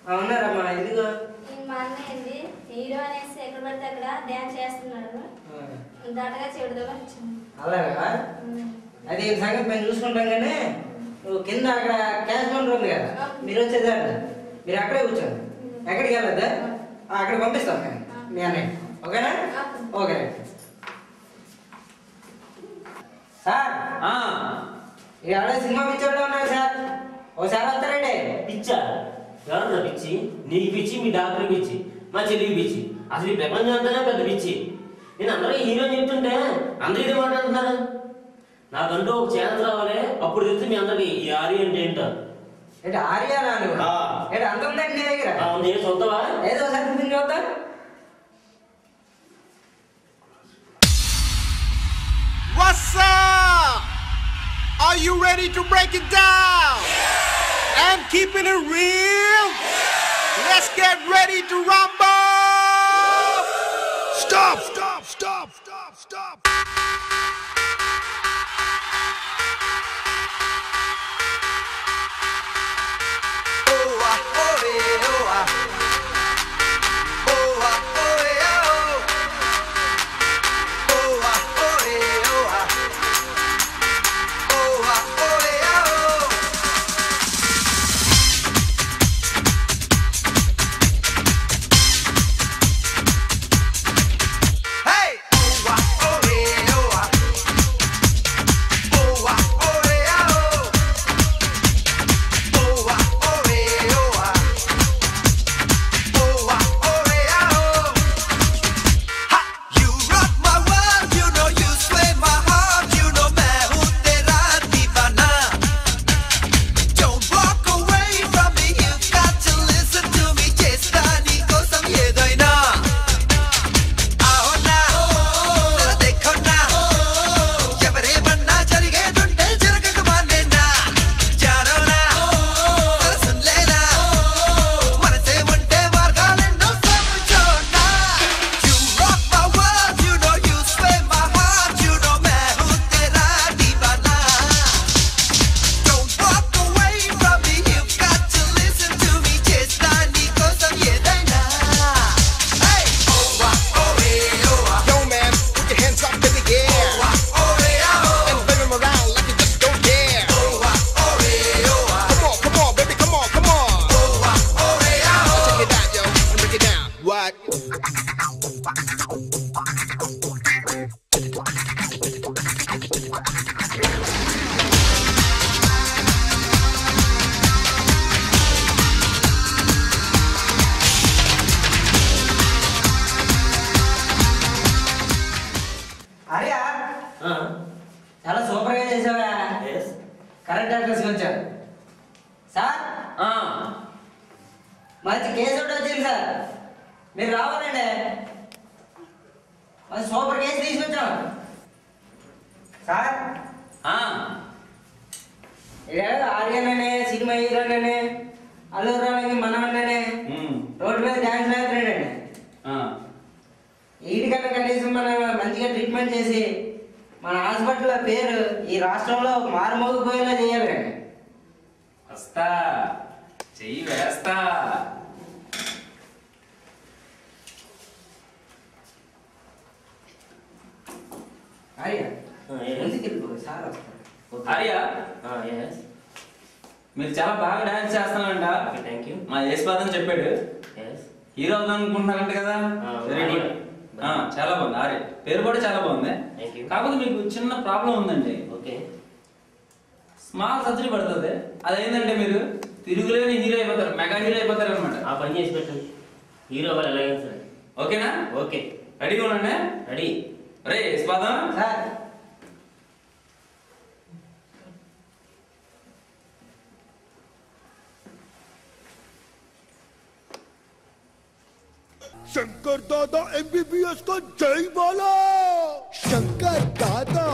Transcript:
అవునారమ్మా ఎందుకు మా అన్నయ్యండి హీరో అనేసి ఎక్కడ పడితే అక్కడ డ్యాన్స్ చేస్తున్నాడు దాటగా చెడుదామని వచ్చింది. అలాగా అది సంగతి మేము చూసుకుంటాం కానీ నువ్వు కింద అక్కడ క్యాష్ కౌంటర్ ఉంది కదా మీరు వచ్చేదాడు మీరు అక్కడే కూర్చోండి ఎక్కడికి వెళ్ళొద్దా అక్కడ పంపిస్తాం మేము మీ అన్నయ్య ఓకేనా ఓకే సార్ ఇవాళ సినిమా పిచ్చోళ్ళు ఉన్నారు సార్ ఒకసారి వస్తారండి పిచ్చా ఎవరన్నా పిచ్చి నీకు పిచ్చి మీ డాక్టర్ పిచ్చి మా చెల్లికి పిచ్చి అసలు ఈ ప్రపంచం అంతానే పెద్ద పిచ్చి నేను అందరికీ హీరో చెప్తుంటే అందరూ ఇదే మాట్లాడుతున్నారు నాకంటూ ఒక ఛాన్స్ రావాలి అప్పుడు తెలిసి మీ అందరికి ఈ ఆర్య అంటే ఏంటో ఏంటి ఆర్యా ఏంటి అంత ఉందండి నీ దగ్గర నేను చూద్దావా ఏదో ఒకసారి చూద్దా What's up? Are you ready to break it down? And keeping it real? Let's get ready to rumble! Stop! Stop! Stop! Stop! Stop! చాలా సూపర్ గా చేసావా కరెక్ట్ అడ్రస్ వచ్చారు సార్ మంచి కేసు ఒకటి వచ్చింది సార్ మీరు రావాలండి మంచి సూపర్ కేసు తీసుకొచ్చాం సార్ ఆర్యనే సినిమా హీరోనే అల్లు రావుకి మనవన్ననే రోడ్డు మీద డాన్స్ వేస్తున్నాడండి వీటికన్నా కనీసం మనం మంచిగా ట్రీట్మెంట్ చేసి మన హాస్పిటల్ పేరు ఈ రాష్ట్రంలో మారుమోగిపోయేలా చేయాలి కండి వస్తా చెయ్యి వేస్తా ఆర్య సార్ ఆర్య మీరు చాలా బాగా డాన్స్ చేస్తున్నారంట మా యశ్పాదం చెప్పాడు హీరో అవుదాం అనుకుంటున్నారంట కదా వెరీ గుడ్ చాలా బాగుంది ఆర్య పేరు కూడా చాలా బాగుంది కాకపోతే మీకు చిన్న ప్రాబ్లం ఉందండి స్మాల్ సర్జరీ పడుతుంది అదేంటంటే మీరు తిరుగులేని హీరో అయిపోతారు మెగా హీరో అయిపోతారు అనమాట ఆ పని చేసి పెట్టండి హీరో వాళ్ళు ఎలాగైనా సరే ఓకేనా ఓకే రెడీగా ఉండండి రెడీ రే యశ్పాదం సార్ शंकर दादा एमबीबीएस का जय बोलो शंकर दादा